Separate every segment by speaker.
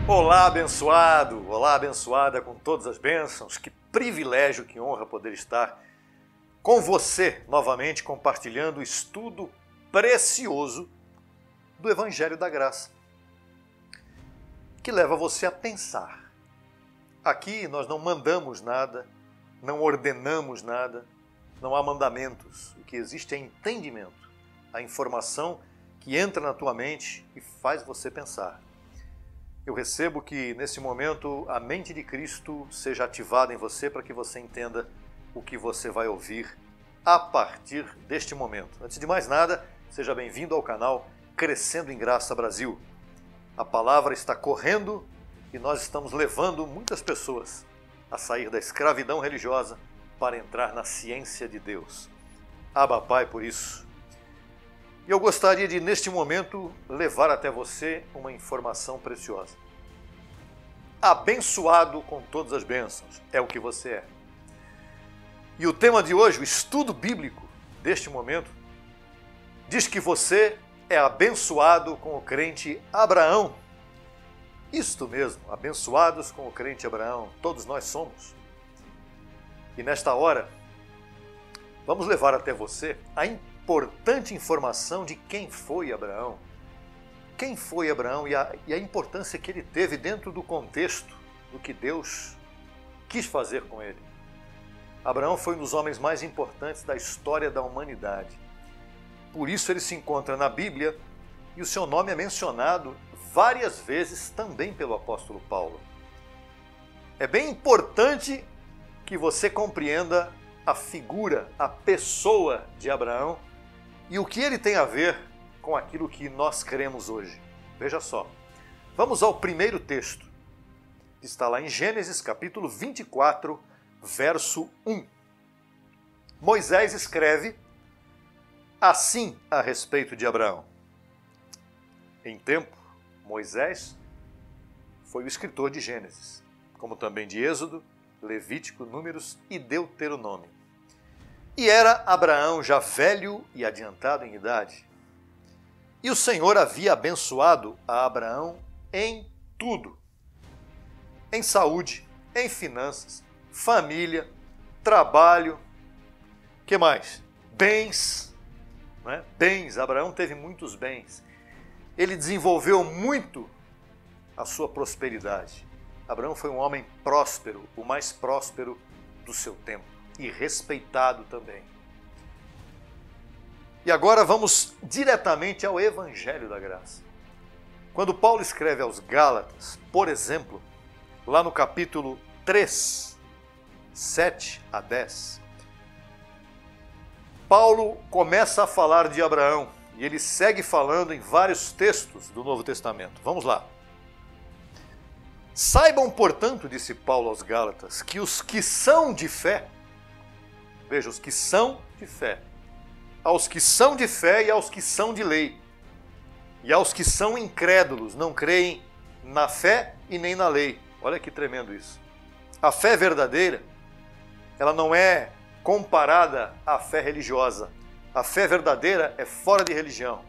Speaker 1: Olá, abençoado! Olá, abençoada com todas as bênçãos. Que privilégio, que honra poder estar com você novamente compartilhando o estudo precioso do Evangelho da Graça, que leva você a pensar. Aqui nós não mandamos nada, não ordenamos nada, não há mandamentos. O que existe é entendimento, a informação que entra na tua mente e faz você pensar. Eu recebo que, nesse momento, a mente de Cristo seja ativada em você para que você entenda o que você vai ouvir a partir deste momento. Antes de mais nada, seja bem-vindo ao canal Crescendo em Graça Brasil. A palavra está correndo e nós estamos levando muitas pessoas a sair da escravidão religiosa para entrar na ciência de Deus. Aba, Pai, por isso. E eu gostaria de, neste momento, levar até você uma informação preciosa. Abençoado com todas as bênçãos, é o que você é. E o tema de hoje, o estudo bíblico deste momento, diz que você é abençoado com o crente Abraão. Isto mesmo, abençoados com o crente Abraão, todos nós somos. E nesta hora, vamos levar até você a importante informação de quem foi Abraão. Quem foi Abraão e a importância que ele teve dentro do contexto do que Deus quis fazer com ele. Abraão foi um dos homens mais importantes da história da humanidade. Por isso ele se encontra na Bíblia e o seu nome é mencionado várias vezes também pelo apóstolo Paulo. É bem importante que você compreenda a figura, a pessoa de Abraão e o que ele tem a ver com aquilo que nós cremos hoje. Veja só, vamos ao primeiro texto, que está lá em Gênesis capítulo 24, verso 1. Moisés escreve assim a respeito de Abraão. Em tempo, Moisés foi o escritor de Gênesis, como também de Êxodo, Levítico, Números e Deuteronômio. E era Abraão já velho e adiantado em idade. E o Senhor havia abençoado a Abraão em tudo. Em saúde, em finanças, família, trabalho, que mais? Bens, não é? Bens, Abraão teve muitos bens. Ele desenvolveu muito a sua prosperidade. Abraão foi um homem próspero, o mais próspero do seu tempo. E respeitado também. E agora vamos diretamente ao Evangelho da Graça. Quando Paulo escreve aos Gálatas, por exemplo, lá no capítulo 3, 7 a 10, Paulo começa a falar de Abraão e ele segue falando em vários textos do Novo Testamento. Vamos lá. Saibam, portanto, disse Paulo aos Gálatas, que os que são de fé, veja, os que são de fé, aos que são de fé e aos que são de lei, e aos que são incrédulos, não creem na fé e nem na lei. Olha que tremendo isso. A fé verdadeira, ela não é comparada à fé religiosa. A fé verdadeira é fora de religião.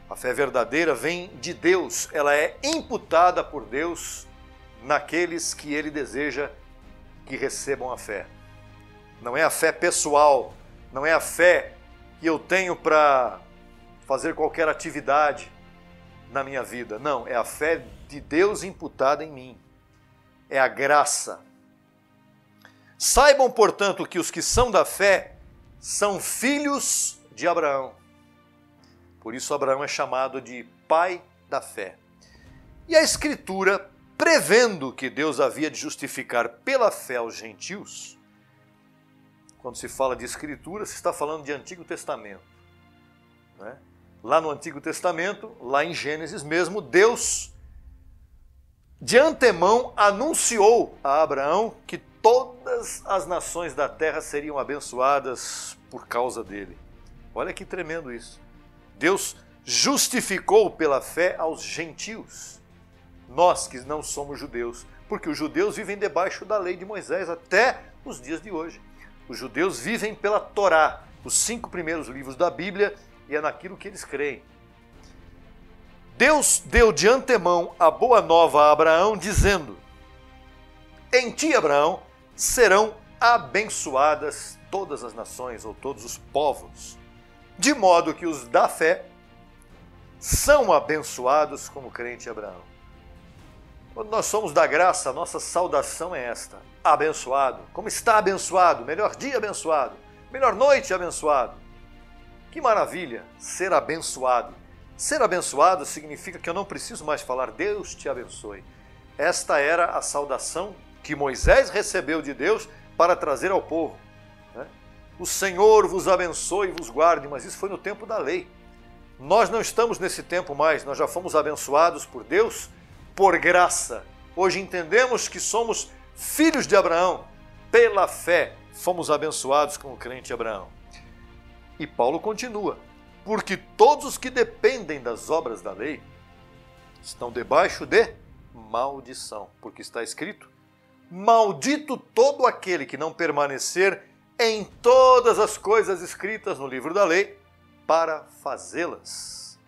Speaker 1: A fé verdadeira vem de Deus, ela é imputada por Deus naqueles que Ele deseja que recebam a fé. Não é a fé pessoal, não é a fé que eu tenho para fazer qualquer atividade na minha vida. Não, é a fé de Deus imputada em mim. É a graça. Saibam, portanto, que os que são da fé são filhos de Abraão. Por isso Abraão é chamado de pai da fé. E a Escritura, prevendo que Deus havia de justificar pela fé aos gentios, quando se fala de Escritura, se está falando de Antigo Testamento. Né? Lá no Antigo Testamento, lá em Gênesis mesmo, Deus de antemão anunciou a Abraão que todas as nações da terra seriam abençoadas por causa dele. Olha que tremendo isso. Deus justificou pela fé aos gentios, nós que não somos judeus, porque os judeus vivem debaixo da lei de Moisés até os dias de hoje. Os judeus vivem pela Torá, os 5 primeiros livros da Bíblia, e é naquilo que eles creem. Deus deu de antemão a boa nova a Abraão, dizendo: em ti, Abraão, serão abençoadas todas as nações, ou todos os povos, de modo que os da fé são abençoados como crente Abraão. Quando nós somos da graça, a nossa saudação é esta: abençoado. Como está abençoado? Melhor dia abençoado. Melhor noite abençoado. Que maravilha ser abençoado. Ser abençoado significa que eu não preciso mais falar Deus te abençoe. Esta era a saudação que Moisés recebeu de Deus para trazer ao povo. O Senhor vos abençoe e vos guarde, mas isso foi no tempo da lei. Nós não estamos nesse tempo mais, nós já fomos abençoados por Deus por graça. Hoje entendemos que somos filhos de Abraão. Pela fé fomos abençoados com o crente Abraão. E Paulo continua: porque todos os que dependem das obras da lei estão debaixo de maldição, porque está escrito: maldito todo aquele que não permanecer em todas as coisas escritas no livro da lei para fazê-las.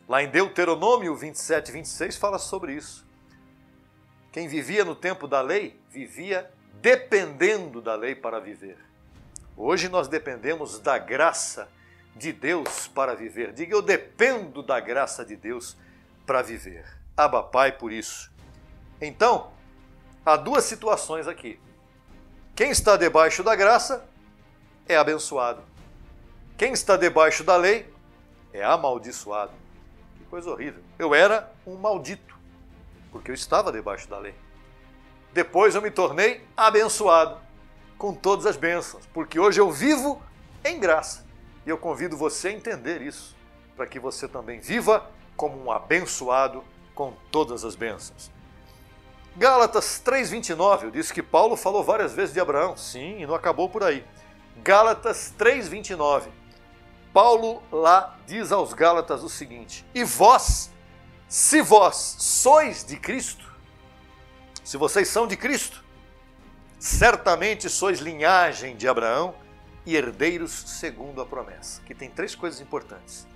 Speaker 1: Lá em Deuteronômio 27, 26 fala sobre isso. Quem vivia no tempo da lei, vivia dependendo da lei para viver. Hoje nós dependemos da graça de Deus para viver. Diga: eu dependo da graça de Deus para viver. Abba Pai por isso. Então, há duas situações aqui. Quem está debaixo da graça é abençoado. Quem está debaixo da lei é amaldiçoado. Que coisa horrível. Eu era um maldito, porque eu estava debaixo da lei. Depois eu me tornei abençoado, com todas as bênçãos, porque hoje eu vivo em graça. E eu convido você a entender isso, para que você também viva como um abençoado com todas as bênçãos. Gálatas 3,29 diz que Paulo falou várias vezes de Abraão. Sim, e não acabou por aí. Gálatas 3,29. Paulo lá diz aos Gálatas o seguinte: e vós, se vós sois de Cristo, se vocês são de Cristo, certamente sois linhagem de Abraão e herdeiros segundo a promessa. Aqui tem três coisas importantes.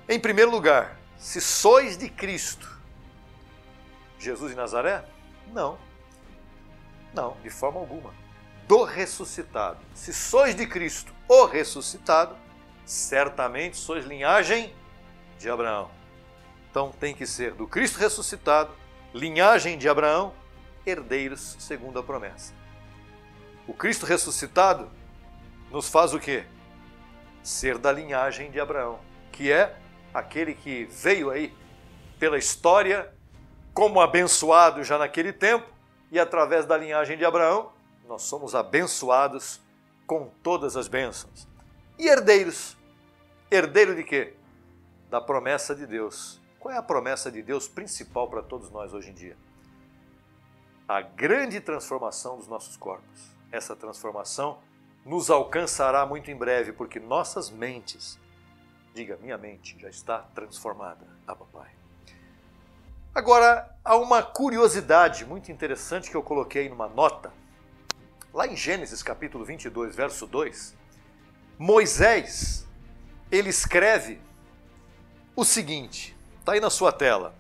Speaker 1: Em primeiro lugar, se sois de Cristo, Jesus de Nazaré? Não. Não, de forma alguma. Do ressuscitado. Se sois de Cristo, o ressuscitado, certamente sois linhagem de Abraão. Então tem que ser do Cristo ressuscitado, linhagem de Abraão, herdeiros segundo a promessa. O Cristo ressuscitado nos faz o quê? Ser da linhagem de Abraão, que é aquele que veio aí pela história como abençoado já naquele tempo, e através da linhagem de Abraão, nós somos abençoados com todas as bênçãos. E herdeiros? Herdeiro de quê? Da promessa de Deus. Qual é a promessa de Deus principal para todos nós hoje em dia? A grande transformação dos nossos corpos. Essa transformação nos alcançará muito em breve, porque nossas mentes, diga, minha mente já está transformada, Abba Pai. Agora, há uma curiosidade muito interessante que eu coloquei numa nota. Lá em Gênesis capítulo 22, verso 2, Moisés, ele escreve o seguinte, está aí na sua tela,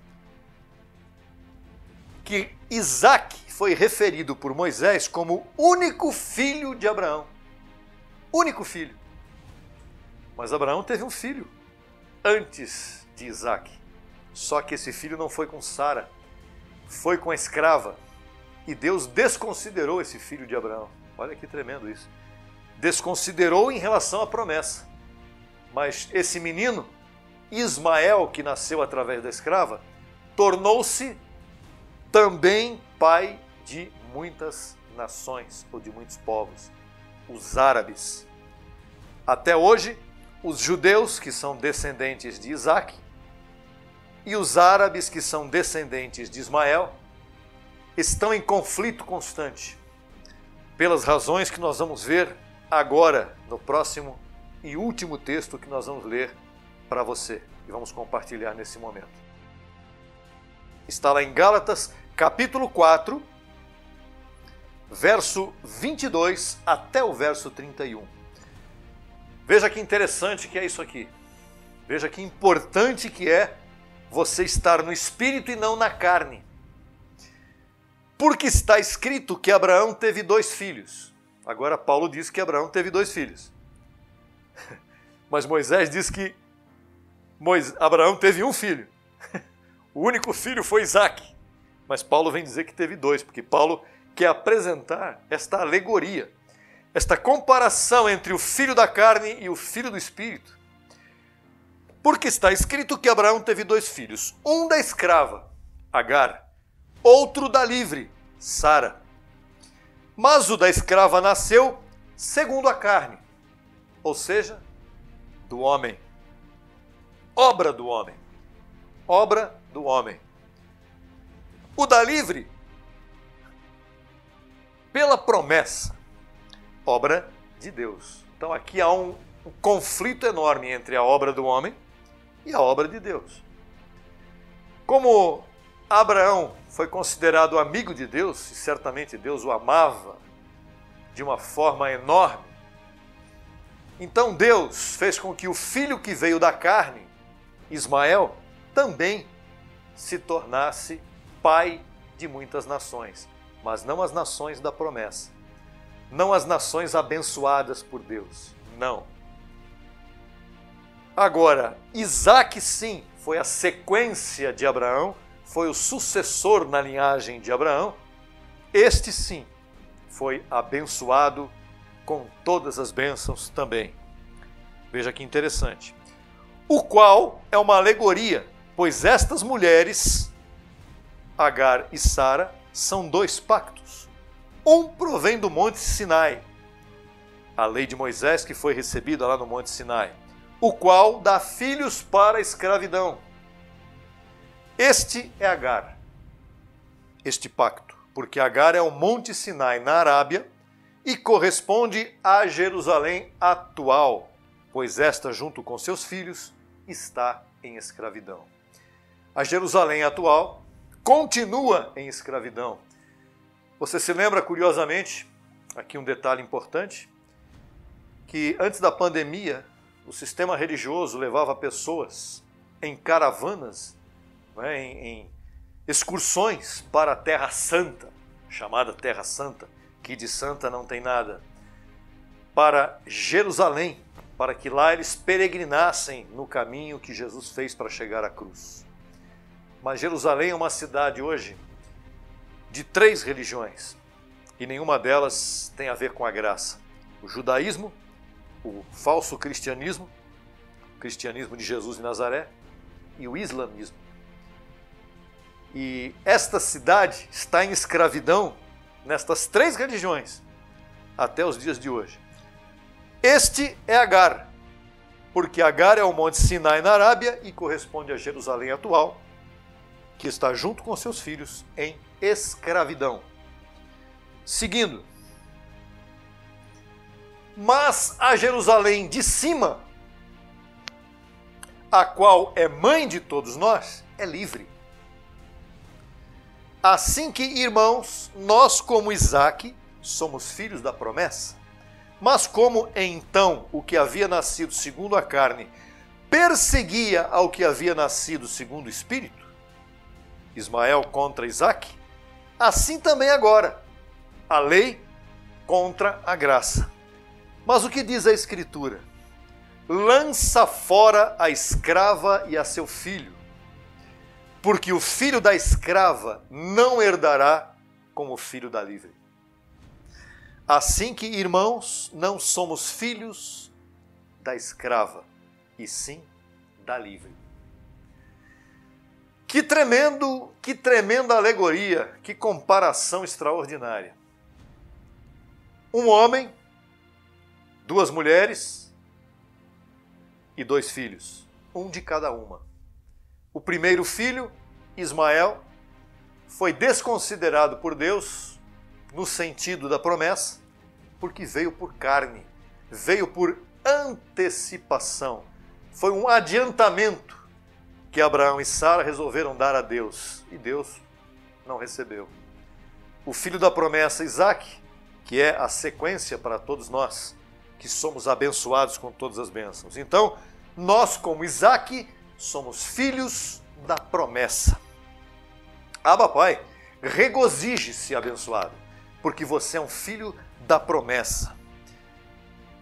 Speaker 1: que Isaque foi referido por Moisés como único filho de Abraão. Único filho. Mas Abraão teve um filho antes de Isaque. Só que esse filho não foi com Sara, foi com a escrava. E Deus desconsiderou esse filho de Abraão. Olha que tremendo isso. Desconsiderou em relação à promessa. Mas esse menino, Ismael, que nasceu através da escrava, tornou-se também pai de muitas nações, ou de muitos povos, os árabes. Até hoje, os judeus, que são descendentes de Isaque, e os árabes, que são descendentes de Ismael, estão em conflito constante, pelas razões que nós vamos ver agora, no próximo e último texto que nós vamos ler para você, e vamos compartilhar nesse momento. Está lá em Gálatas, capítulo 4, verso 22 até o verso 31. Veja que interessante que é isso aqui. Veja que importante que é você estar no espírito e não na carne. Porque está escrito que Abraão teve 2 filhos. Agora Paulo diz que Abraão teve 2 filhos. Mas Moisés diz que Abraão teve 1 filho. O único filho foi Isaque. Mas Paulo vem dizer que teve 2, porque Paulo quer apresentar esta alegoria, esta comparação entre o filho da carne e o filho do espírito. Porque está escrito que Abraão teve 2 filhos, um da escrava, Agar, outro da livre, Sara. Mas o da escrava nasceu segundo a carne, ou seja, do homem. Obra do homem. Obra do homem. O da livre, pela promessa, obra de Deus. Então aqui há um conflito enorme entre a obra do homem e a obra de Deus. Como Abraão foi considerado amigo de Deus, e certamente Deus o amava de uma forma enorme, então Deus fez com que o filho que veio da carne, Ismael, também se tornasse pai de muitas nações, mas não as nações da promessa, não as nações abençoadas por Deus, não. Agora, Isaque sim, foi a sequência de Abraão, foi o sucessor na linhagem de Abraão. Este sim, foi abençoado com todas as bênçãos também. Veja que interessante. O qual é uma alegoria, pois estas mulheres, Agar e Sara, são 2 pactos. Um provém do Monte Sinai, a lei de Moisés que foi recebida lá no Monte Sinai, o qual dá filhos para a escravidão. Este é Agar, este pacto, porque Agar é o Monte Sinai na Arábia e corresponde a Jerusalém atual, pois esta, junto com seus filhos, está em escravidão. A Jerusalém atual continua em escravidão. Você se lembra, curiosamente, aqui um detalhe importante, que antes da pandemia, o sistema religioso levava pessoas em caravanas, em excursões para a Terra Santa, chamada Terra Santa, que de santa não tem nada, para Jerusalém, para que lá eles peregrinassem no caminho que Jesus fez para chegar à cruz. Mas Jerusalém é uma cidade hoje de 3 religiões, e nenhuma delas tem a ver com a graça. O judaísmo, o falso cristianismo, o cristianismo de Jesus de Nazaré, e o islamismo. E esta cidade está em escravidão nestas 3 religiões até os dias de hoje. Este é Agar, porque Agar é o Monte Sinai na Arábia e corresponde a Jerusalém atual, que está junto com seus filhos em escravidão. Seguindo. Mas a Jerusalém de cima, a qual é mãe de todos nós, é livre. Assim que, irmãos, nós como Isaque somos filhos da promessa, mas como então o que havia nascido segundo a carne perseguia ao que havia nascido segundo o Espírito, Ismael contra Isaque, assim também agora, a lei contra a graça. Mas o que diz a Escritura? Lança fora a escrava e a seu filho, porque o filho da escrava não herdará como o filho da livre. Assim que, irmãos, não somos filhos da escrava, e sim da livre. Que tremenda alegoria, que comparação extraordinária. Um homem, 2 mulheres e 2 filhos, um de cada uma. O primeiro filho, Ismael, foi desconsiderado por Deus no sentido da promessa, porque veio por carne, veio por antecipação. Foi um adiantamento que Abraão e Sara resolveram dar a Deus, e Deus não recebeu. O filho da promessa, Isaque, que é a sequência para todos nós, que somos abençoados com todas as bênçãos. Então, Nós, como Isaac, somos filhos da promessa. Abba, Pai, regozije-se, abençoado, porque você é um filho da promessa.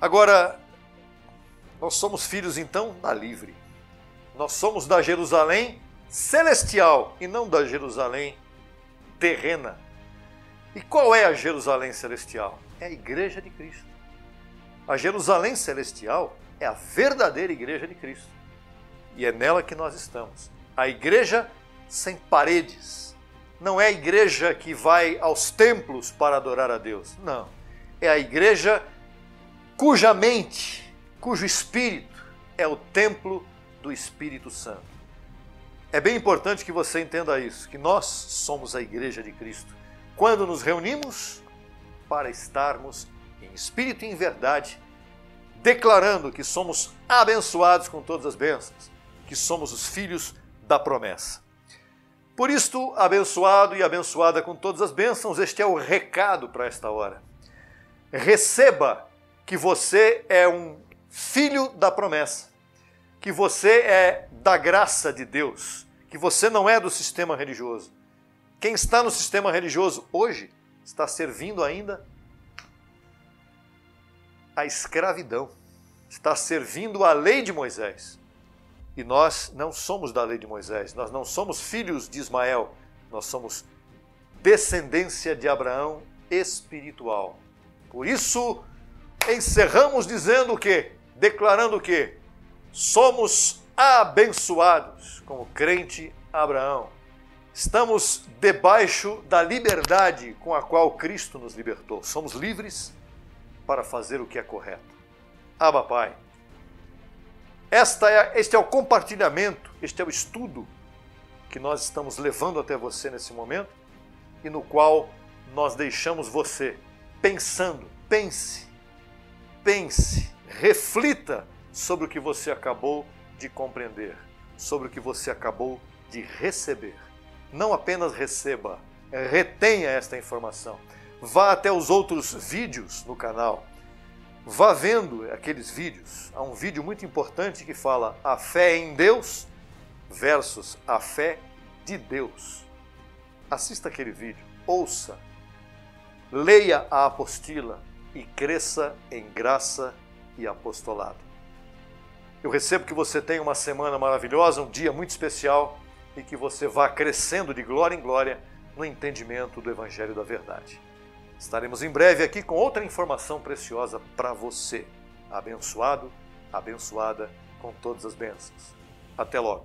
Speaker 1: Agora, nós somos filhos, então, da livre. Nós somos da Jerusalém celestial e não da Jerusalém terrena. E qual é a Jerusalém celestial? É a igreja de Cristo. A Jerusalém celestial é a verdadeira igreja de Cristo. E é nela que nós estamos. A igreja sem paredes. Não é a igreja que vai aos templos para adorar a Deus. Não. É a igreja cuja mente, cujo espírito é o templo do Espírito Santo. É bem importante que você entenda isso, que nós somos a igreja de Cristo. Quando nos reunimos para estarmos em espírito e em verdade, declarando que somos abençoados com todas as bênçãos, que somos os filhos da promessa. Por isto, abençoado e abençoada com todas as bênçãos, este é o recado para esta hora. Receba que você é um filho da promessa, que você é da graça de Deus, que você não é do sistema religioso. Quem está no sistema religioso hoje está servindo ainda a escravidão, está servindo a lei de Moisés. E nós não somos da lei de Moisés, nós não somos filhos de Ismael, nós somos descendência de Abraão espiritual. Por isso, encerramos dizendo o quê? Declarando o quê? Somos abençoados como crente Abraão. Estamos debaixo da liberdade com a qual Cristo nos libertou. Somos livres para fazer o que é correto. Abba, Pai. Este é o compartilhamento, este é o estudo que nós estamos levando até você nesse momento e no qual nós deixamos você pensando, pense, reflita sobre o que você acabou de compreender, sobre o que você acabou de receber. Não apenas receba, retenha esta informação. Vá até os outros vídeos no canal. Vá vendo aqueles vídeos. Há um vídeo muito importante que fala a fé em Deus versus a fé de Deus. Assista aquele vídeo, ouça, leia a apostila e cresça em graça e apostolado. Eu recebo que você tenha uma semana maravilhosa, um dia muito especial e que você vá crescendo de glória em glória no entendimento do Evangelho da Verdade. Estaremos em breve aqui com outra informação preciosa para você. Abençoado, abençoada com todas as bênçãos. Até logo.